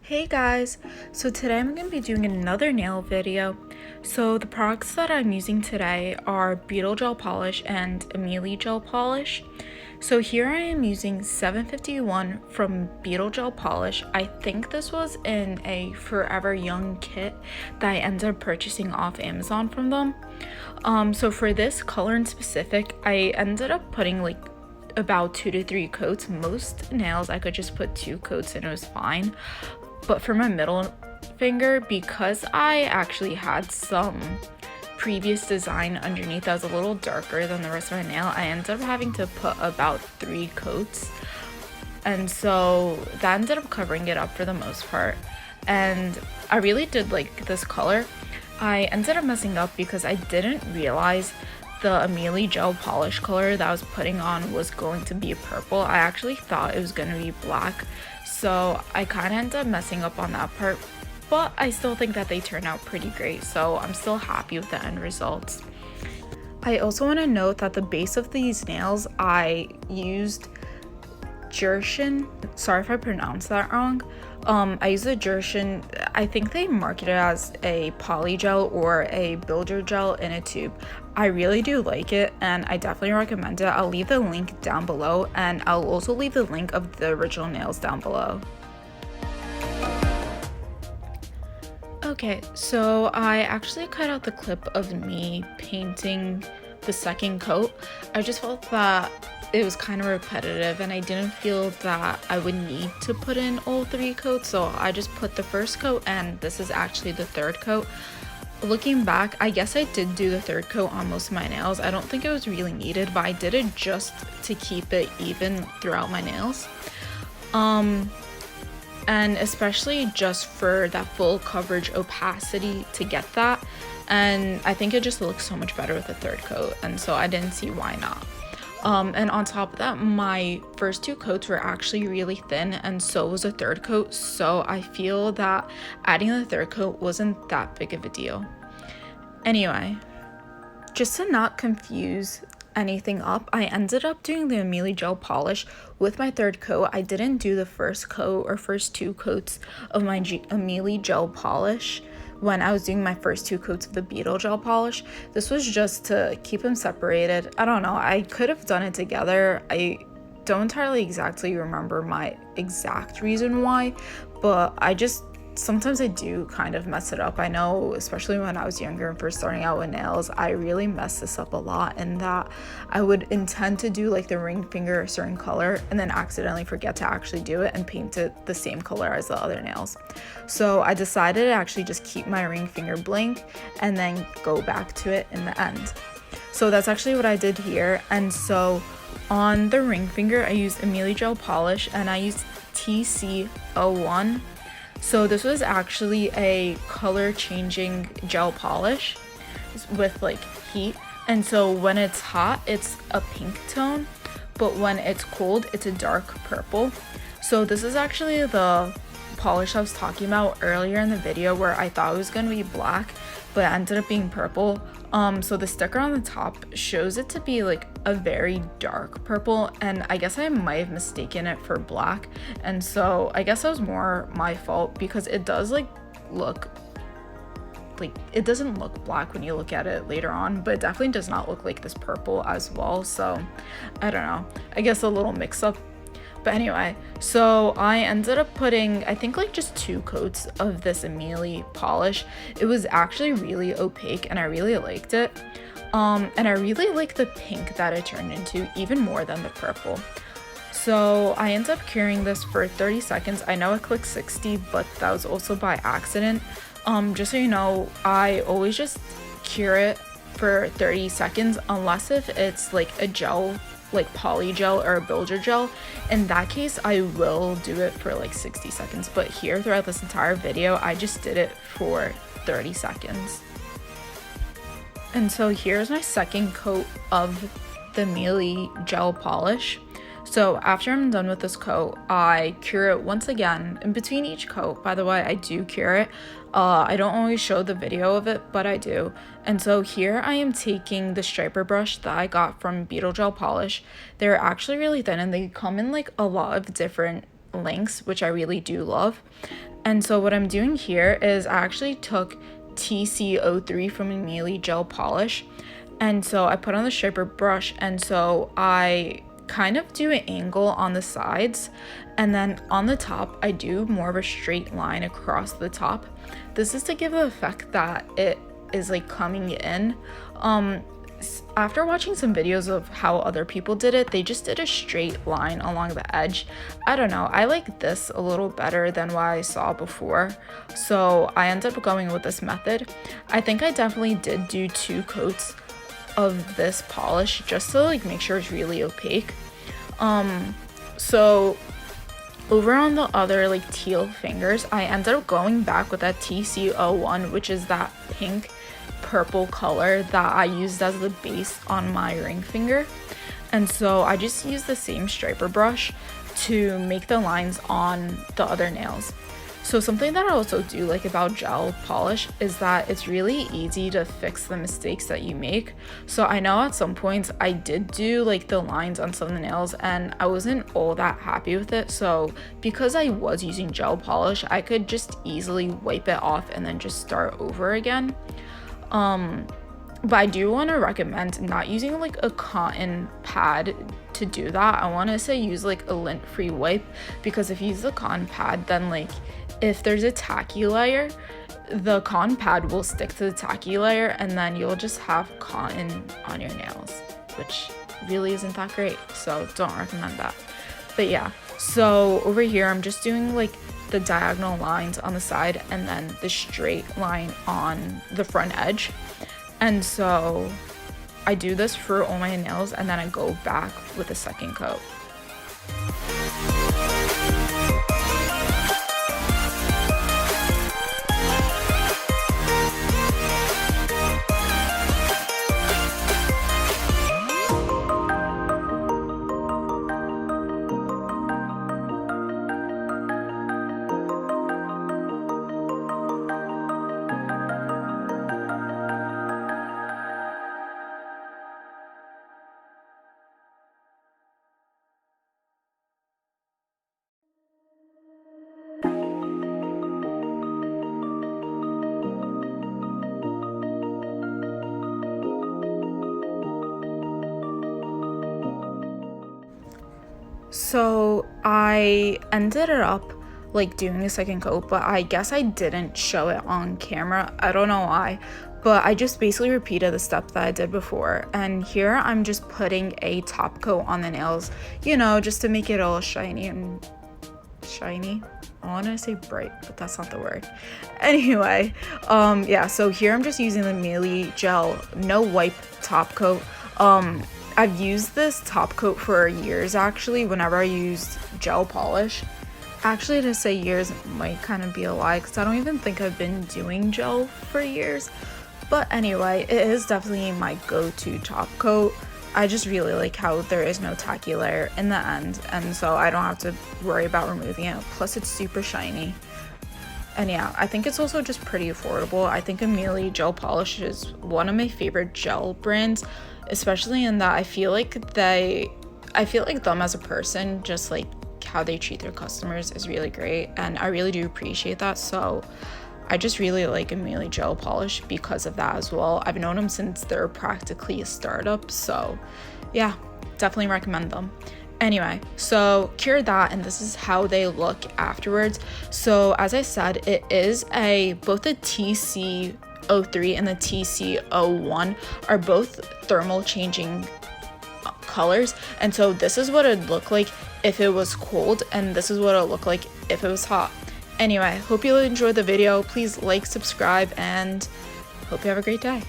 Hey guys, so today I'm going to be doing another nail video. So the products that I'm using today are Beetle Gel Polish and Amelie Gel Polish. So here I am using 751 from Beetle Gel Polish. I think this was in a Forever Young kit that I ended up purchasing off Amazon from them. So for this color in specific, I ended up putting like about 2 to 3 coats. Most nails I could just put 2 coats and it was fine. But for my middle finger, because I actually had some previous design underneath that was a little darker than the rest of my nail, I ended up having to put about 3 coats. And so that ended up covering it up for the most part. And I really did like this color. I ended up messing up because I didn't realize the Amelie Gel Polish color that I was putting on was going to be purple. I actually thought it was going to be black. So I kind of ended up messing up on that part, but I still think that they turned out pretty great, so I'm still happy with the end results. I also want to note that the base of these nails, I used Jershon. Sorry if I pronounced that wrong. I used the Jershon. I think they market it as a poly gel or a builder gel in a tube. I really do like it and I definitely recommend it. I'll leave the link down below and I'll also leave the link of the original nails down below. Okay, so I actually cut out the clip of me painting the second coat. I just felt that it was kind of repetitive and I didn't feel that I would need to put in all 3 coats, so I just put the first coat and this is actually the third coat. Looking back, I guess I did do the 3rd coat on most of my nails. I don't think it was really needed, but I did it just to keep it even throughout my nails. And especially just for that full coverage opacity to get that. And I think it just looks so much better with the 3rd coat, and so I didn't see why not. And on top of that, my first 2 coats were actually really thin and so was the 3rd coat, so I feel that adding the 3rd coat wasn't that big of a deal. Anyway, just to not confuse anything up, I ended up doing the Amelie Gel Polish with my 3rd coat. I didn't do the first coat or first 2 coats of my Amelie Gel Polish when I was doing my first 2 coats of the Beetle Gel Polish. This was just to keep them separated. I don't know, I could have done it together. I don't entirely exactly remember my exact reason why, but sometimes I do kind of mess it up. I know, especially when I was younger and first starting out with nails, I really messed this up a lot, and that I would intend to do like the ring finger a certain color and then accidentally forget to actually do it and paint it the same color as the other nails. So I decided to actually just keep my ring finger blank and then go back to it in the end. So that's actually what I did here. And so on the ring finger, I used Amelie Gel Polish and I used TC01. So this was actually a color changing gel polish with like heat, and so when it's hot it's a pink tone, but when it's cold it's a dark purple. So this is actually the polish I was talking about earlier in the video where I thought it was going to be black but it ended up being purple. So the sticker on the top shows it to be like a very dark purple, and I guess I might have mistaken it for black, and so I guess that was more my fault because it does look like it doesn't look black when you look at it later on, but it definitely does not look like this purple as well. So I don't know, I guess a little mix up. But anyway, so I ended up putting, I think like just 2 coats of this Amelie polish. It was actually really opaque and I really liked it. And I really like the pink that it turned into even more than the purple. So I ended up curing this for 30 seconds. I know I clicked 60, but that was also by accident. Just so you know, I always just cure it for 30 seconds unless if it's like a gel, like poly gel or a builder gel. In that case I will do it for like 60 seconds, but here throughout this entire video I just did it for 30 seconds. And so here's my second coat of the Amelie Gel Polish. So after I'm done with this coat, I cure it once again. In between each coat, by the way, I do cure it. I don't always show the video of it, but I do. And so here I am taking the striper brush that I got from Beetle Gel Polish. They're actually really thin and they come in like a lot of different lengths, which I really do love. And so what I'm doing here is I actually took TC03 from Amelie Gel Polish, and so I put on the striper brush, and so I kind of do an angle on the sides, and then on the top I do more of a straight line across the top. This is to give the effect that it is like coming in. After watching some videos of how other people did it, they just did a straight line along the edge. I don't know, I like this a little better than what I saw before, so I ended up going with this method. I think I definitely did do 2 coats of this polish just to like make sure it's really opaque. So over on the other like teal fingers, I ended up going back with that TC01, which is that pink purple color that I used as the base on my ring finger. And so I just used the same striper brush to make the lines on the other nails. So something that I also do like about gel polish is that it's really easy to fix the mistakes that you make. So I know at some points I did do like the lines on some of the nails and I wasn't all that happy with it. So because I was using gel polish, I could just easily wipe it off and then just start over again. But I do want to recommend not using like a cotton pad to do that. I want to say use like a lint-free wipe, because if you use the cotton pad, then like if there's a tacky layer, the cotton pad will stick to the tacky layer and then you'll just have cotton on your nails, which really isn't that great, so don't recommend that. But yeah, so over here I'm just doing like the diagonal lines on the side and then the straight line on the front edge. And so I do this for all my nails and then I go back with a second coat. So I ended it up like doing a second coat, but I guess I didn't show it on camera. I don't know why, but I just basically repeated the step that I did before. And here I'm just putting a top coat on the nails, you know, just to make it all shiny and shiny. I want to say bright, but that's not the word. Anyway, yeah, so here I'm just using the Amelie Gel No Wipe top coat. I've used this top coat for years actually, whenever I used gel polish. Actually, to say years might kind of be a lie because I don't even think I've been doing gel for years. But anyway, it is definitely my go-to top coat. I just really like how there is no tacky layer in the end, and so I don't have to worry about removing it. Plus it's super shiny. And yeah, I think it's also just pretty affordable. I think Amelie Gel Polish is one of my favorite gel brands, especially in that I feel like them as a person, just like how they treat their customers is really great, and I really do appreciate that. So I just really like Amelie Gel Polish because of that as well. I've known them since they're practically a startup, so yeah, definitely recommend them. Anyway, so cure that, and this is how they look afterwards. So as I said, it is both the TC03 and the TC01 are both thermal changing colors, and so this is what it'd look like if it was cold, and this is what it'll look like if it was hot. Anyway, hope you enjoyed the video. Please like, subscribe, and hope you have a great day.